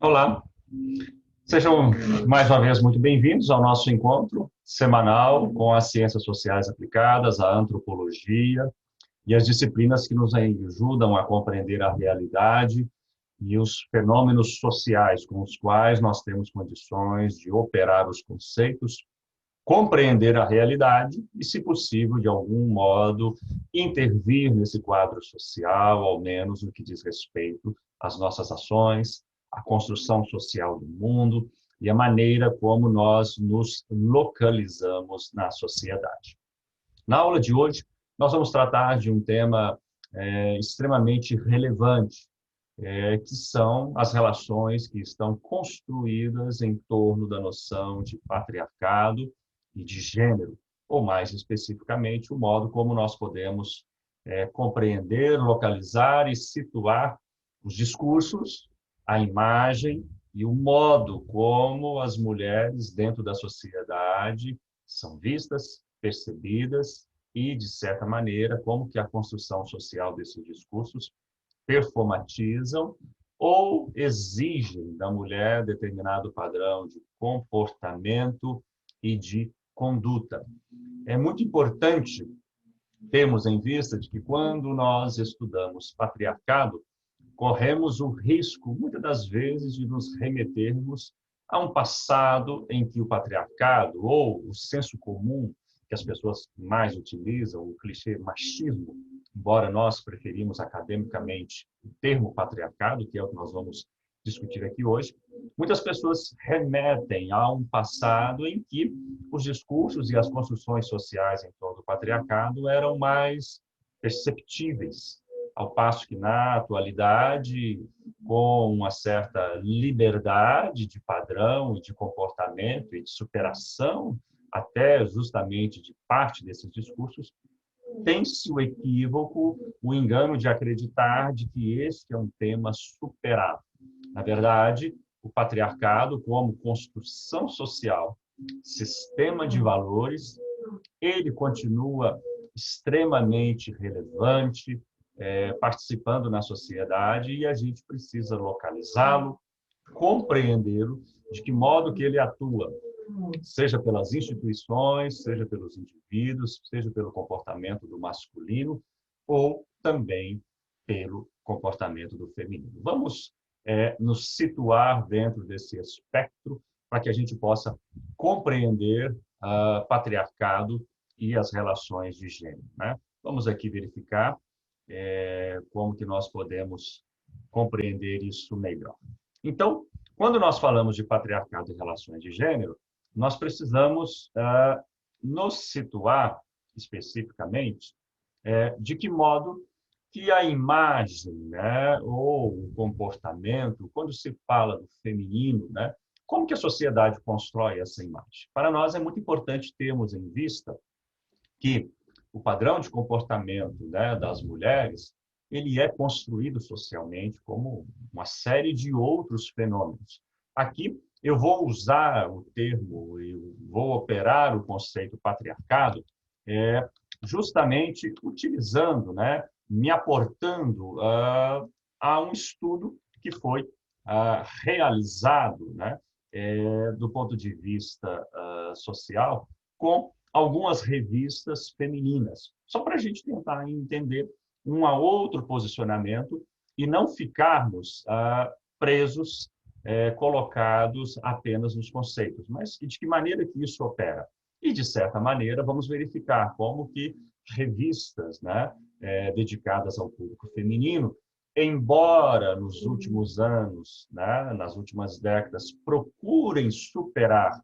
Olá, sejam mais uma vez muito bem-vindos ao nosso encontro semanal com as ciências sociais aplicadas, a antropologia e as disciplinas que nos ajudam a compreender a realidade e os fenômenos sociais com os quais nós temos condições de operar os conceitos, compreender a realidade e, se possível, de algum modo, intervir nesse quadro social, ao menos no que diz respeito às nossas ações, à construção social do mundo e a maneira como nós nos localizamos na sociedade. Na aula de hoje, nós vamos tratar de um tema extremamente relevante, que são as relações que estão construídas em torno da noção de patriarcado e de gênero, ou mais especificamente, o modo como nós podemos compreender, localizar e situar os discursos, a imagem e o modo como as mulheres dentro da sociedade são vistas, percebidas e, de certa maneira, como que a construção social desses discursos performatizam ou exigem da mulher determinado padrão de comportamento e de conduta. É muito importante termos em vista de que quando nós estudamos patriarcado, corremos o risco, muitas das vezes, de nos remetermos a um passado em que o patriarcado, ou o senso comum que as pessoas mais utilizam, o clichê machismo, embora nós preferimos academicamente o termo patriarcado, que é o que nós vamos discutir aqui hoje, muitas pessoas remetem a um passado em que os discursos e as construções sociais em torno do patriarcado eram mais perceptíveis, ao passo que, na atualidade, com uma certa liberdade de padrão e de comportamento e de superação, até justamente de parte desses discursos, tem-se o equívoco, o engano de acreditar de que este é um tema superado. Na verdade, o patriarcado, como construção social, sistema de valores, ele continua extremamente relevante, participando na sociedade, e a gente precisa localizá-lo, compreendê-lo, de que modo que ele atua, seja pelas instituições, seja pelos indivíduos, seja pelo comportamento do masculino ou também pelo comportamento do feminino. Vamos nos situar dentro desse espectro para que a gente possa compreender o patriarcado e as relações de gênero, né? Vamos aqui verificar como que nós podemos compreender isso melhor. Então, quando nós falamos de patriarcado e relações de gênero, nós precisamos nos situar especificamente de que modo que a imagem, né, ou o comportamento, quando se fala do feminino, né, como que a sociedade constrói essa imagem? Para nós é muito importante termos em vista que o padrão de comportamento, né, das mulheres, ele é construído socialmente como uma série de outros fenômenos. Aqui eu vou usar o termo, eu vou operar o conceito patriarcado, justamente utilizando, né, me aportando a um estudo que foi realizado, né, do ponto de vista social, com algumas revistas femininas, só para a gente tentar entender um outro posicionamento e não ficarmos presos, colocados apenas nos conceitos, mas de que maneira que isso opera. E, de certa maneira, vamos verificar como que revistas, né, dedicadas ao público feminino, embora nos últimos anos, né, nas últimas décadas, procurem superar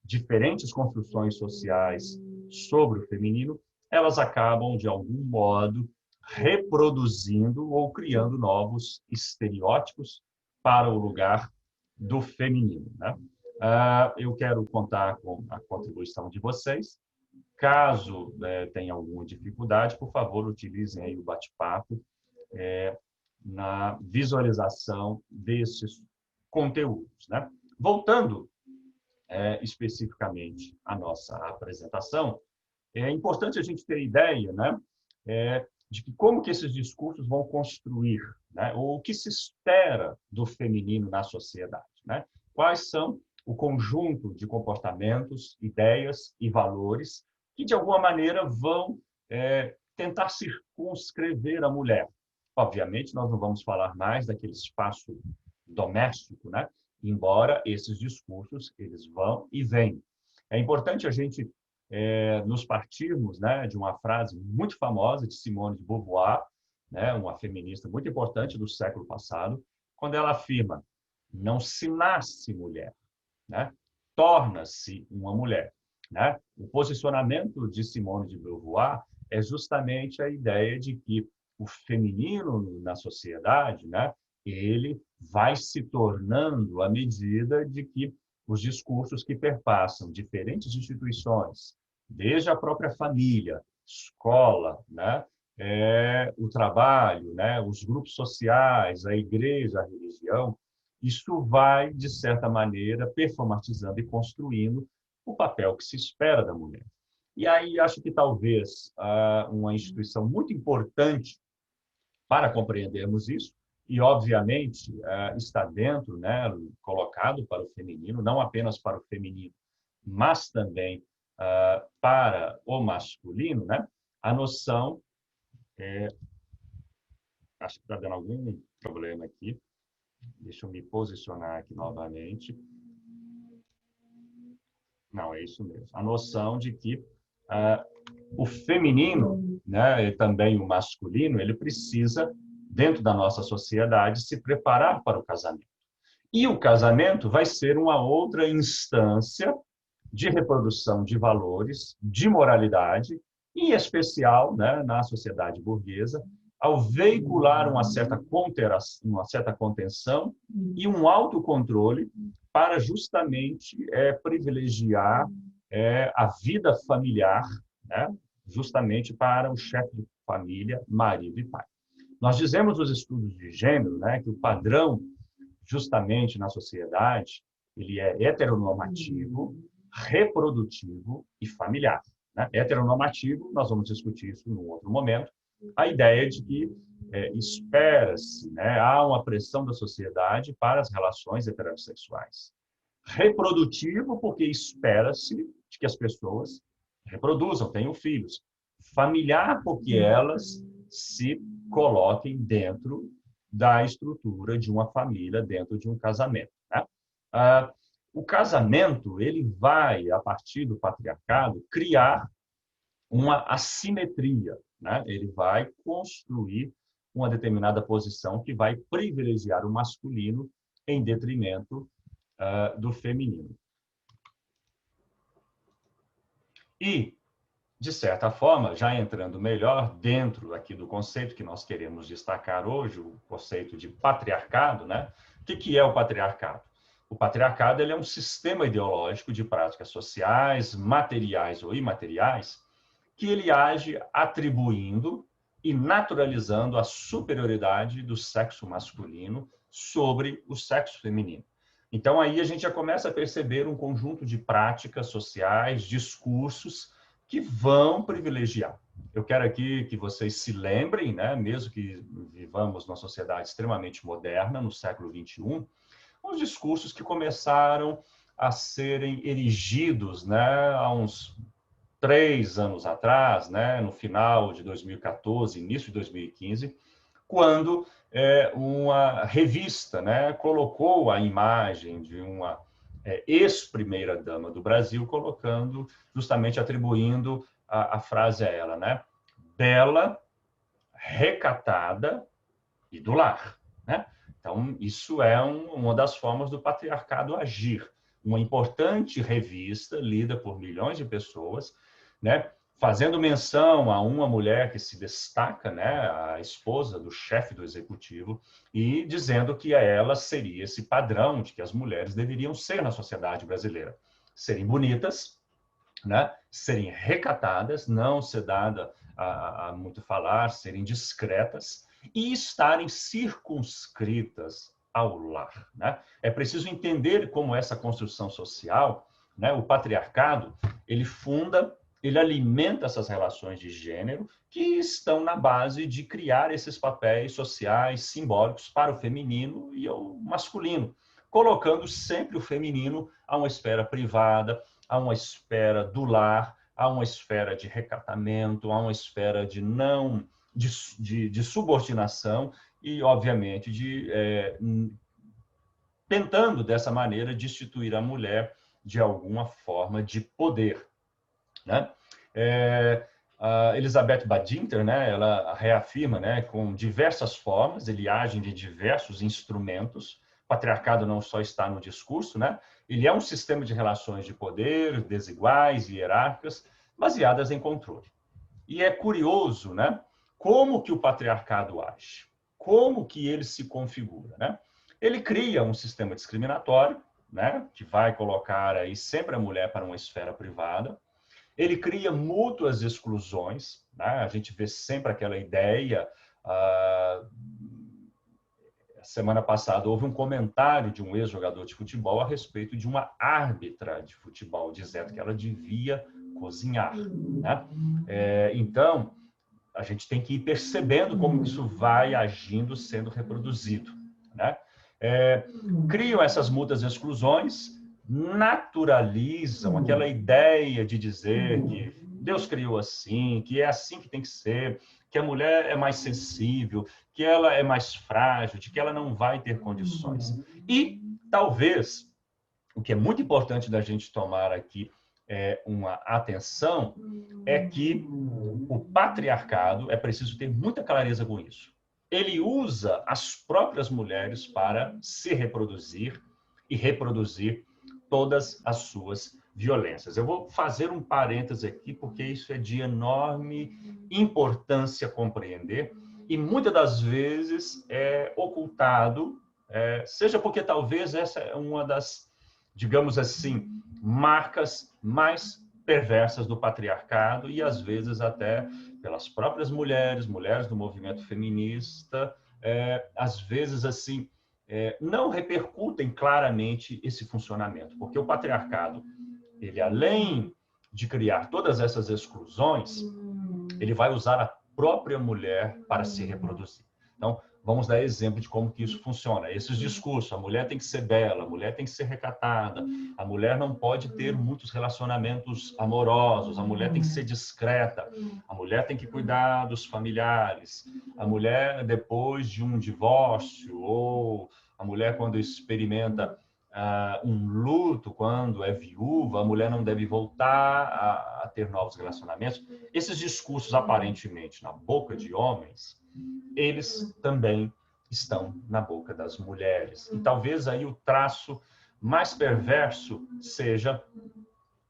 diferentes construções sociais sobre o feminino, elas acabam, de algum modo, reproduzindo ou criando novos estereótipos para o lugar do feminino, né? Eu quero contar com a contribuição de vocês. Caso tenha alguma dificuldade, por favor, utilizem aí o bate-papo na visualização desses conteúdos, né? Voltando especificamente à nossa apresentação, é importante a gente ter ideia, né, de que como que esses discursos vão construir né? Ou o que se espera do feminino na sociedade, né? Quais são o conjunto de comportamentos, ideias e valores que, de alguma maneira, vão tentar circunscrever a mulher. Obviamente, nós não vamos falar mais daquele espaço doméstico, né? Embora esses discursos eles vão e vêm. É importante a gente nos partirmos, né, de uma frase muito famosa de Simone de Beauvoir, né, uma feminista muito importante do século passado, quando ela afirma: não se nasce mulher, né? Torna-se uma mulher, né? O posicionamento de Simone de Beauvoir é justamente a ideia de que o feminino na sociedade, né, ele vai se tornando à medida de que os discursos que perpassam diferentes instituições, desde a própria família, escola, né, o trabalho, né, os grupos sociais, a igreja, a religião, isso vai, de certa maneira, performatizando e construindo o papel que se espera da mulher. E aí acho que talvez uma instituição muito importante para compreendermos isso, e obviamente está dentro, né, colocado para o feminino, não apenas para o feminino, mas também para o masculino, né, a noção, acho que está dando algum problema aqui, deixa eu me posicionar aqui novamente. Não, é isso mesmo. A noção de que o feminino, né, e também o masculino, ele precisa, dentro da nossa sociedade, se preparar para o casamento. E o casamento vai ser uma outra instância de reprodução de valores, de moralidade, em especial, né, na sociedade burguesa, ao veicular uma certa contenção e um autocontrole para justamente privilegiar a vida familiar, né, justamente para o chefe de família, marido e pai. Nós dizemos nos estudos de gênero, né, que o padrão, justamente na sociedade, ele é heteronormativo, reprodutivo e familiar. Né? Heteronormativo, nós vamos discutir isso num outro momento, a ideia de que espera-se, né, há uma pressão da sociedade para as relações heterossexuais. Reprodutivo, porque espera-se de que as pessoas reproduzam, tenham filhos. Familiar, porque elas se coloquem dentro da estrutura de uma família, dentro de um casamento. Né? O casamento ele vai, a partir do patriarcado, criar uma assimetria. Né? Ele vai construir uma determinada posição que vai privilegiar o masculino em detrimento do feminino. E, de certa forma, já entrando melhor dentro aqui do conceito que nós queremos destacar hoje, o conceito de patriarcado, né? O que é o patriarcado? O patriarcado ele é um sistema ideológico de práticas sociais, materiais ou imateriais, que ele age atribuindo e naturalizando a superioridade do sexo masculino sobre o sexo feminino. Então, aí a gente já começa a perceber um conjunto de práticas sociais, discursos que vão privilegiar. Eu quero aqui que vocês se lembrem, né, mesmo que vivamos numa sociedade extremamente moderna, no século XXI, os discursos que começaram a serem erigidos, né, há uns 3 anos atrás, né, no final de 2014, início de 2015, quando uma revista, né, colocou a imagem de uma ex-primeira-dama do Brasil, colocando, justamente atribuindo a frase a ela, né? Bela, recatada e do lar. Né? Então, isso é uma das formas do patriarcado agir. Uma importante revista, lida por milhões de pessoas, né? Fazendo menção a uma mulher que se destaca, né, a esposa do chefe do executivo, e dizendo que ela seria esse padrão de que as mulheres deveriam ser na sociedade brasileira. Serem bonitas, né, serem recatadas, não ser dada a muito falar, serem discretas e estarem circunscritas ao lar. Né? É preciso entender como essa construção social, né, o patriarcado, ele funda ele alimenta essas relações de gênero que estão na base de criar esses papéis sociais simbólicos para o feminino e o masculino, colocando sempre o feminino a uma esfera privada, a uma esfera do lar, a uma esfera de recatamento, a uma esfera de não de subordinação e, obviamente, tentando dessa maneira destituir a mulher de alguma forma de poder, né? A Elizabeth Badinter, né, ela reafirma, né, com diversas formas, ele age de diversos instrumentos. O patriarcado não só está no discurso, né? Ele é um sistema de relações de poder desiguais e hierárquicas baseadas em controle. E é curioso, né, como que o patriarcado age, como que ele se configura, né? Ele cria um sistema discriminatório, né, que vai colocar aí sempre a mulher para uma esfera privada. Ele cria mútuas exclusões, né? A gente vê sempre aquela ideia. Semana passada houve um comentário de um ex-jogador de futebol a respeito de uma árbitra de futebol, dizendo que ela devia cozinhar, né? Então, a gente tem que ir percebendo como isso vai agindo, sendo reproduzido, né? Criam essas mútuas exclusões, naturalizam aquela ideia de dizer que Deus criou assim, que é assim que tem que ser, que a mulher é mais sensível, que ela é mais frágil, de que ela não vai ter condições. E talvez, o que é muito importante da gente tomar aqui uma atenção, é que o patriarcado, é preciso ter muita clareza com isso. Ele usa as próprias mulheres para se reproduzir e reproduzir todas as suas violências. Eu vou fazer um parêntese aqui, porque isso é de enorme importância compreender e muitas das vezes é ocultado, seja porque talvez essa é uma das, digamos assim, marcas mais perversas do patriarcado e às vezes até pelas próprias mulheres do movimento feminista, às vezes assim não repercutem claramente esse funcionamento, porque o patriarcado, ele além de criar todas essas exclusões, ele vai usar a própria mulher para se reproduzir. Então, vamos dar exemplo de como que isso funciona. Esses discursos, a mulher tem que ser bela, a mulher tem que ser recatada, a mulher não pode ter muitos relacionamentos amorosos, a mulher tem que ser discreta, a mulher tem que cuidar dos familiares, a mulher depois de um divórcio, ou a mulher quando experimenta um luto, quando é viúva, a mulher não deve voltar a ter novos relacionamentos. Esses discursos, aparentemente, na boca de homens, eles também estão na boca das mulheres. E talvez aí o traço mais perverso seja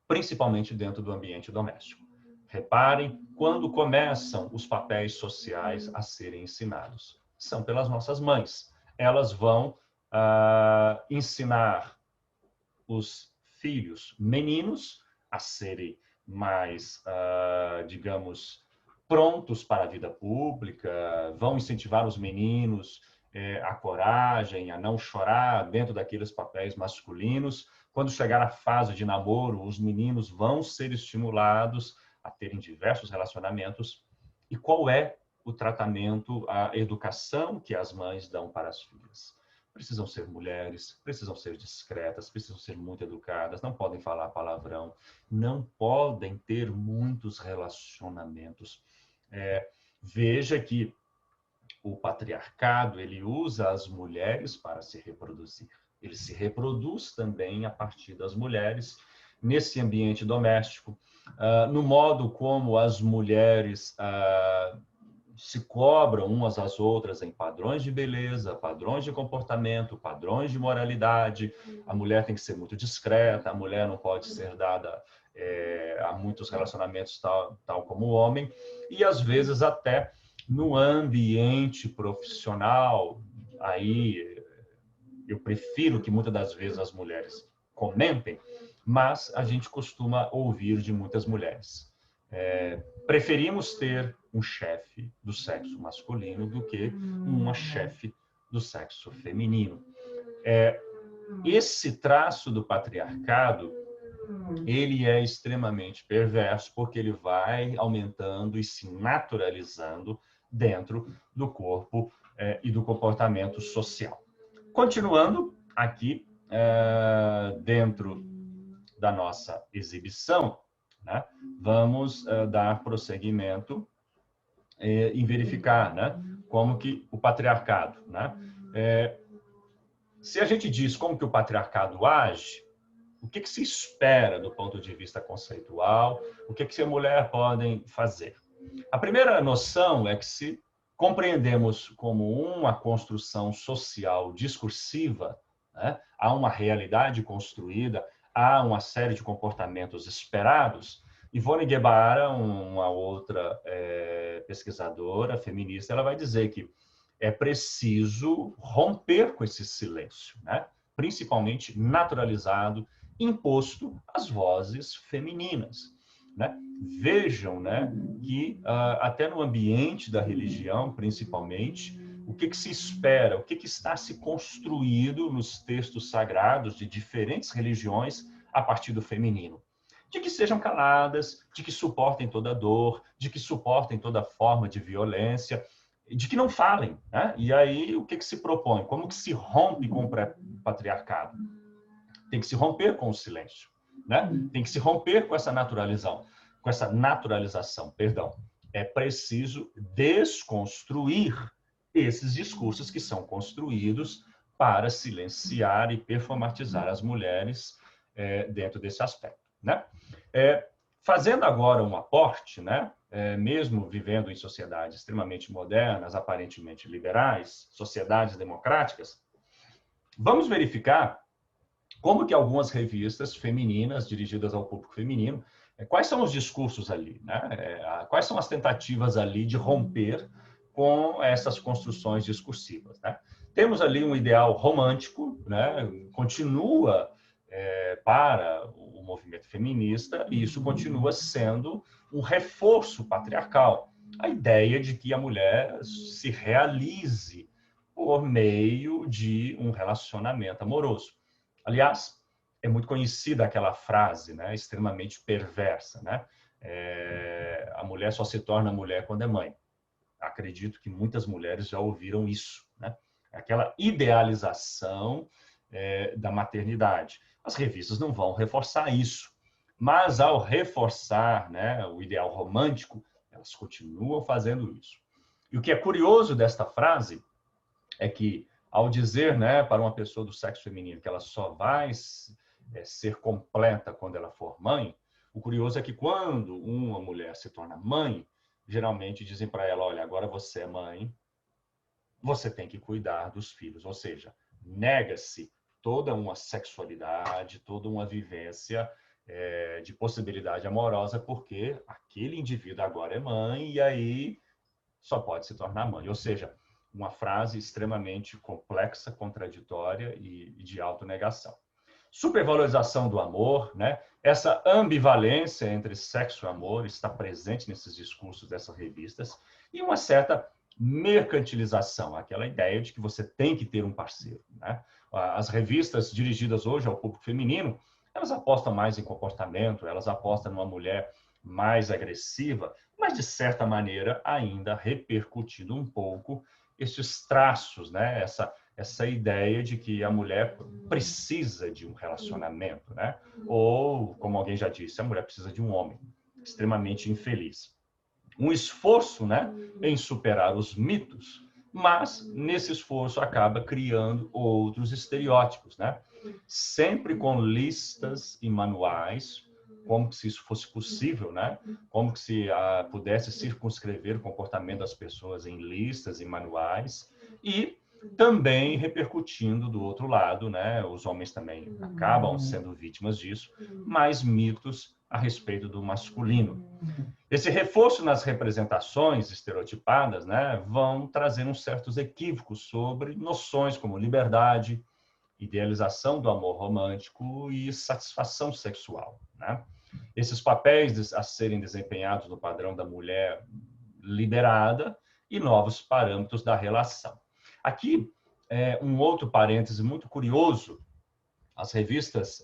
principalmente dentro do ambiente doméstico. Reparem quando começam os papéis sociais a serem ensinados. São pelas nossas mães. Elas vão ensinar os filhos meninos a serem mais, digamos, prontos para a vida pública, vão incentivar os meninos a coragem, a não chorar dentro daqueles papéis masculinos. Quando chegar a fase de namoro, os meninos vão ser estimulados a terem diversos relacionamentos. E qual é o tratamento, a educação que as mães dão para as filhas? Precisam ser mulheres, precisam ser discretas, precisam ser muito educadas, não podem falar palavrão, não podem ter muitos relacionamentos. Veja que o patriarcado, ele usa as mulheres para se reproduzir. Ele se reproduz também a partir das mulheres nesse ambiente doméstico, no modo como as mulheres se cobram umas às outras em padrões de beleza, padrões de comportamento, padrões de moralidade. A mulher tem que ser muito discreta, a mulher não pode ser dada a muitos relacionamentos tal como o homem, e às vezes até no ambiente profissional, aí eu prefiro que muitas das vezes as mulheres comentem, mas a gente costuma ouvir de muitas mulheres. Preferimos ter um chefe do sexo masculino do que uma chefe do sexo feminino. Esse traço do patriarcado, ele é extremamente perverso porque ele vai aumentando e se naturalizando dentro do corpo e do comportamento social. Continuando aqui dentro da nossa exibição, né, vamos dar prosseguimento em verificar, né, como que o patriarcado, né, se a gente diz como que o patriarcado age, o que se espera do ponto de vista conceitual, o que a mulher podem fazer. A primeira noção é que se compreendemos como uma construção social discursiva, né, há uma realidade construída, há uma série de comportamentos esperados. Ivone Guevara, uma outra pesquisadora feminista, ela vai dizer que é preciso romper com esse silêncio, né, principalmente naturalizado, imposto às vozes femininas, né? Vejam, né, que até no ambiente da religião, principalmente, o que se espera, o que está se construído nos textos sagrados de diferentes religiões a partir do feminino. De que sejam caladas, de que suportem toda dor, de que suportem toda forma de violência, de que não falem, né? E aí o que se propõe? Como que se rompe com o patriarcado? Tem que se romper com o silêncio, né? Tem que se romper com essa naturalização, perdão. É preciso desconstruir esses discursos que são construídos para silenciar e performatizar as mulheres dentro desse aspecto, né? Fazendo agora um aporte, né? Mesmo vivendo em sociedades extremamente modernas, aparentemente liberais, sociedades democráticas, vamos verificar como que algumas revistas femininas, dirigidas ao público feminino, quais são os discursos ali, né? Quais são as tentativas ali de romper com essas construções discursivas, né? Temos ali um ideal romântico, né? Continua para o movimento feminista, e isso continua sendo um reforço patriarcal. A ideia de que a mulher se realize por meio de um relacionamento amoroso. Aliás, é muito conhecida aquela frase, né, extremamente perversa, né? A mulher só se torna mulher quando é mãe. Acredito que muitas mulheres já ouviram isso, né? Aquela idealização da maternidade. As revistas não vão reforçar isso, mas ao reforçar, né, o ideal romântico, elas continuam fazendo isso. E o que é curioso desta frase é que, ao dizer, né, para uma pessoa do sexo feminino que ela só vai ser completa quando ela for mãe, o curioso é que quando uma mulher se torna mãe, geralmente dizem para ela, olha, agora você é mãe, você tem que cuidar dos filhos, ou seja, nega-se toda uma sexualidade, toda uma vivência de possibilidade amorosa, porque aquele indivíduo agora é mãe e aí só pode se tornar mãe. Ou seja, uma frase extremamente complexa, contraditória e de autonegação. Supervalorização do amor, né? Essa ambivalência entre sexo e amor está presente nesses discursos dessas revistas, e uma certa mercantilização, aquela ideia de que você tem que ter um parceiro, né? As revistas dirigidas hoje ao público feminino, elas apostam mais em comportamento, elas apostam numa mulher mais agressiva, mas de certa maneira ainda repercutindo um pouco esses traços, né? Essa ideia de que a mulher precisa de um relacionamento, né? Ou, como alguém já disse, a mulher precisa de um homem extremamente infeliz. Um esforço, né, em superar os mitos, mas nesse esforço acaba criando outros estereótipos, né? Sempre com listas e manuais, como se isso fosse possível, né? Como que se pudesse circunscrever o comportamento das pessoas em listas e manuais, e também repercutindo do outro lado, né? Os homens também acabam sendo vítimas disso, mais mitos a respeito do masculino. Esse reforço nas representações estereotipadas, né, vão trazer uns certos equívocos sobre noções como liberdade, idealização do amor romântico e satisfação sexual, né? Esses papéis a serem desempenhados no padrão da mulher liberada e novos parâmetros da relação. Aqui, um outro parêntese muito curioso as revistas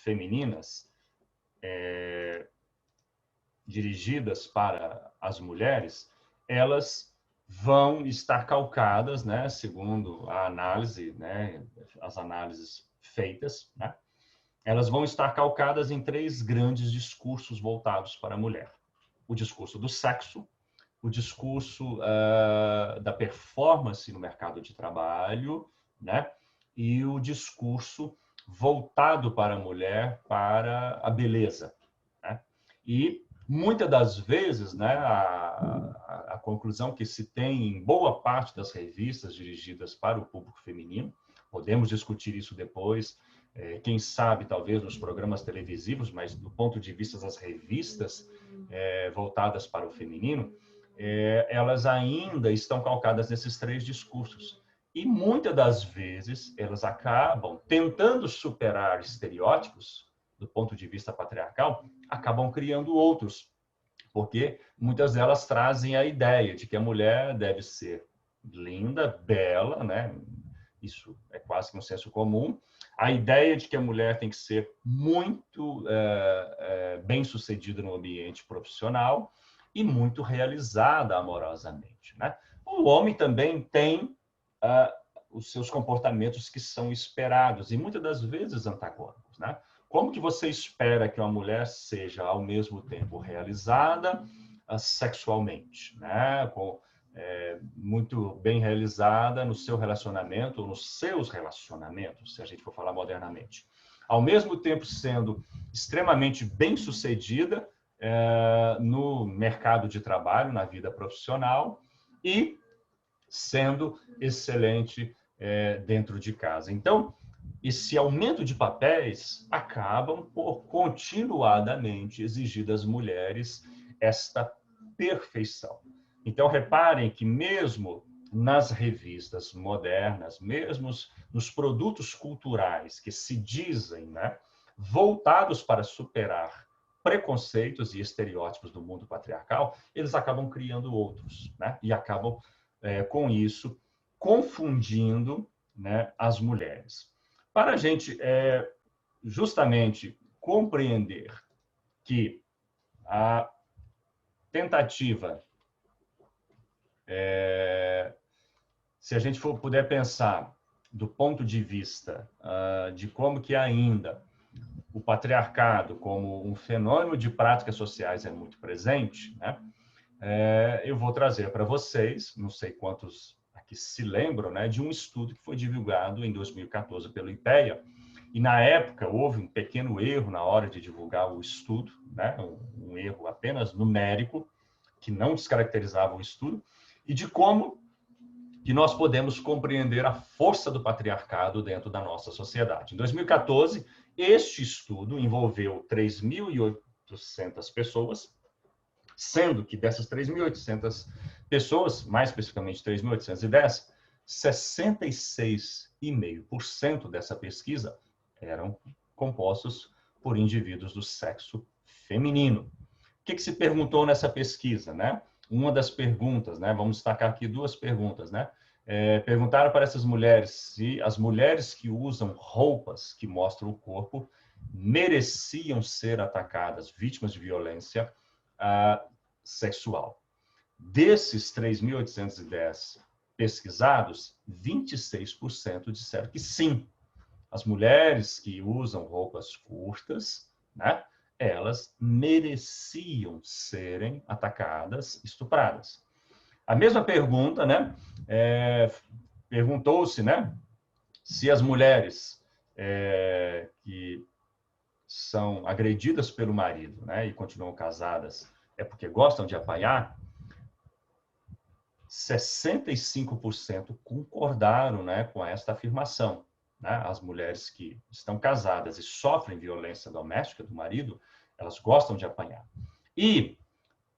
femininas dirigidas para as mulheres, elas vão estar calcadas, né, segundo a análise, né, as análises feitas, né, elas vão estar calcadas em 3 grandes discursos voltados para a mulher. O discurso do sexo, o discurso da performance no mercado de trabalho, né, e o discurso voltado para a mulher, para a beleza, né? E muitas das vezes, né, a conclusão que se tem em boa parte das revistas dirigidas para o público feminino, podemos discutir isso depois, quem sabe, talvez, nos programas televisivos, mas do ponto de vista das revistas voltadas para o feminino, elas ainda estão calcadas nesses 3 discursos. E muitas das vezes elas acabam tentando superar estereótipos do ponto de vista patriarcal, acabam criando outros, porque muitas delas trazem a ideia de que a mulher deve ser linda, bela, né? Isso é quase que um senso comum. A ideia de que a mulher tem que ser muito bem-sucedida no ambiente profissional e muito realizada amorosamente, né? O homem também tem os seus comportamentos que são esperados e muitas das vezes antagônicos, né? Como que você espera que uma mulher seja ao mesmo tempo realizada sexualmente, né? Muito bem realizada no seu relacionamento ou nos seus relacionamentos, se a gente for falar modernamente, ao mesmo tempo sendo extremamente bem-sucedida no mercado de trabalho, na vida profissional e sendo excelente dentro de casa. Então, esse aumento de papéis acabam por continuadamente exigir das mulheres esta perfeição. Então, reparem que mesmo nas revistas modernas, mesmo nos produtos culturais que se dizem, né, voltados para superar preconceitos e estereótipos do mundo patriarcal, eles acabam criando outros, né, e acabam, com isso, confundindo, né, as mulheres. Para a gente justamente compreender que a tentativa, se a gente puder pensar do ponto de vista de como que ainda o patriarcado como um fenômeno de práticas sociais é muito presente, né? Eu vou trazer para vocês, não sei quantos aqui se lembram, né, de um estudo que foi divulgado em 2014 pelo IPEA, e na época houve um pequeno erro na hora de divulgar o estudo, né, um erro apenas numérico, que não descaracterizava o estudo, e de como que nós podemos compreender a força do patriarcado dentro da nossa sociedade. Em 2014, este estudo envolveu 3.800 pessoas, sendo que dessas 3.800 pessoas, mais especificamente 3.810, 66,5% dessa pesquisa eram compostos por indivíduos do sexo feminino. O que se perguntou nessa pesquisa, né? Uma das perguntas, né? Vamos destacar aqui 2 perguntas, né? Perguntaram para essas mulheres se as mulheres que usam roupas que mostram o corpo mereciam ser atacadas, vítimas de violência sexual. Desses 3.810 pesquisados, 26% disseram que sim. As mulheres que usam roupas curtas, né, elas mereciam serem atacadas, estupradas. A mesma pergunta, né, perguntou-se, né, se as mulheres que são agredidas pelo marido, né, e continuam casadas, é porque gostam de apanhar. 65% concordaram, né, com esta afirmação, né? As mulheres que estão casadas e sofrem violência doméstica do marido, elas gostam de apanhar. E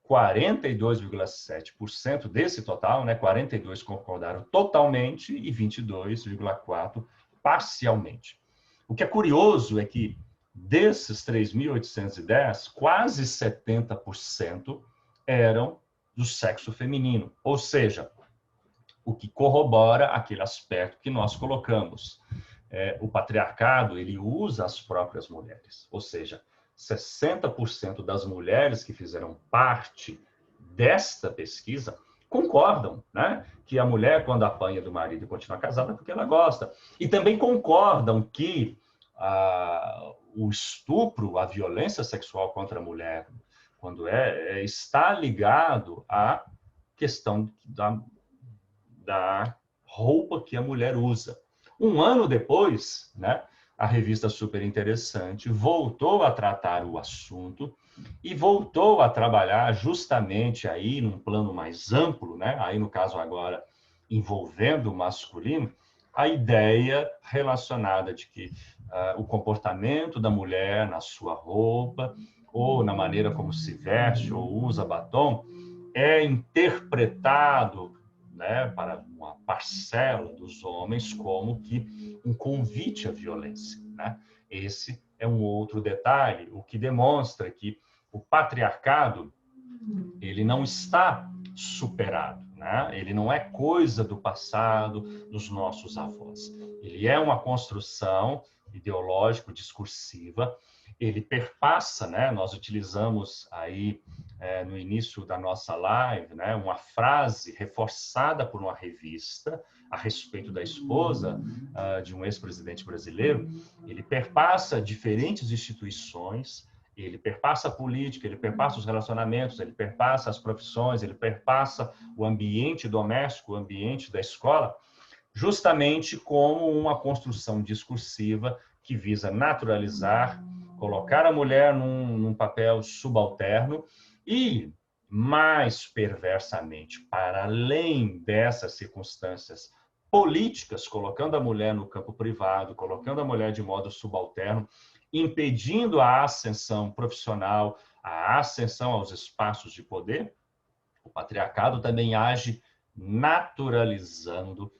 42,7% desse total, né, 42 concordaram totalmente e 22,4 parcialmente. O que é curioso é que desses 3.810, quase 70% eram do sexo feminino, ou seja, o que corrobora aquele aspecto que nós colocamos. o patriarcado ele usa as próprias mulheres, ou seja, 60% das mulheres que fizeram parte desta pesquisa concordam, né, que a mulher, quando apanha do marido e continua casada, é porque ela gosta. E também concordam que o estupro, a violência sexual contra a mulher, quando está ligado à questão da roupa que a mulher usa. Um ano depois, né, a revista Super Interessante voltou a tratar o assunto e voltou a trabalhar justamente aí num plano mais amplo, né, aí no caso agora envolvendo o masculino, a ideia relacionada de que o comportamento da mulher na sua roupa ou na maneira como se veste ou usa batom é interpretado, né, para uma parcela dos homens como que um convite à violência, né? Esse é um outro detalhe, o que demonstra que o patriarcado ele não está superado, né? Ele não é coisa do passado dos nossos avós. Ele é uma construção ideológico-discursiva. Ele perpassa, né? Nós utilizamos aí no início da nossa live, né, uma frase reforçada por uma revista a respeito da esposa de um ex-presidente brasileiro. Ele perpassa diferentes instituições, ele perpassa a política, ele perpassa os relacionamentos, ele perpassa as profissões, ele perpassa o ambiente doméstico, o ambiente da escola, justamente como uma construção discursiva que visa naturalizar, colocar a mulher num papel subalterno e, mais perversamente, para além dessas circunstâncias políticas, colocando a mulher no campo privado, colocando a mulher de modo subalterno, impedindo a ascensão profissional, a ascensão aos espaços de poder, o patriarcado também age naturalizando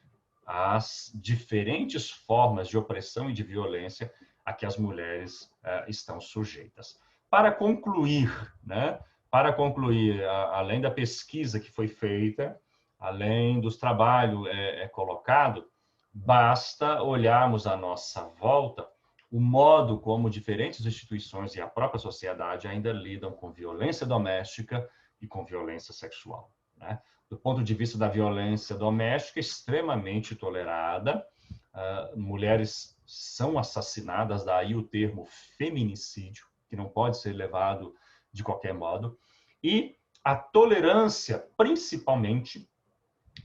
as diferentes formas de opressão e de violência a que as mulheres estão sujeitas. Para concluir, né? Para concluir, além da pesquisa que foi feita, além dos trabalhos colocado, basta olharmos à nossa volta o modo como diferentes instituições e a própria sociedade ainda lidam com violência doméstica e com violência sexual, né? Do ponto de vista da violência doméstica, extremamente tolerada. Mulheres são assassinadas, daí o termo feminicídio, que não pode ser levado de qualquer modo. E a tolerância, principalmente,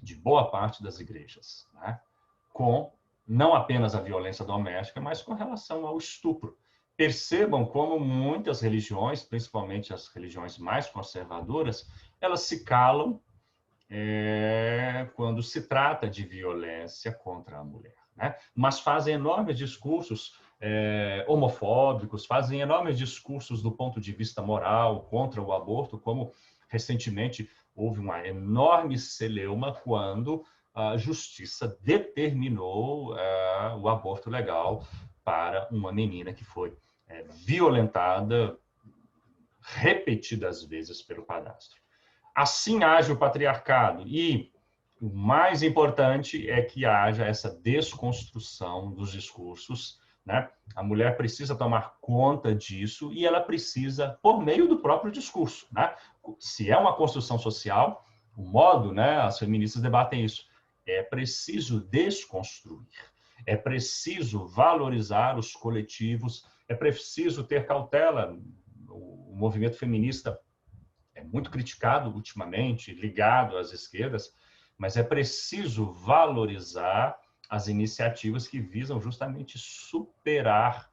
de boa parte das igrejas, né, com não apenas a violência doméstica, mas com relação ao estupro. Percebam como muitas religiões, principalmente as religiões mais conservadoras, elas se calam quando se trata de violência contra a mulher, né? Mas fazem enormes discursos homofóbicos, fazem enormes discursos do ponto de vista moral contra o aborto, como recentemente houve uma enorme celeuma quando a justiça determinou o aborto legal para uma menina que foi violentada repetidas vezes pelo padrasto. Assim age o patriarcado e o mais importante é que haja essa desconstrução dos discursos, né? A mulher precisa tomar conta disso e ela precisa, por meio do próprio discurso, né? Se é uma construção social, o modo, né? As feministas debatem isso. É preciso desconstruir, é preciso valorizar os coletivos, é preciso ter cautela. O movimento feminista é muito criticado ultimamente, ligado às esquerdas, mas é preciso valorizar as iniciativas que visam justamente superar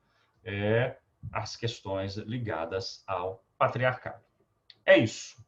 as questões ligadas ao patriarcado. É isso.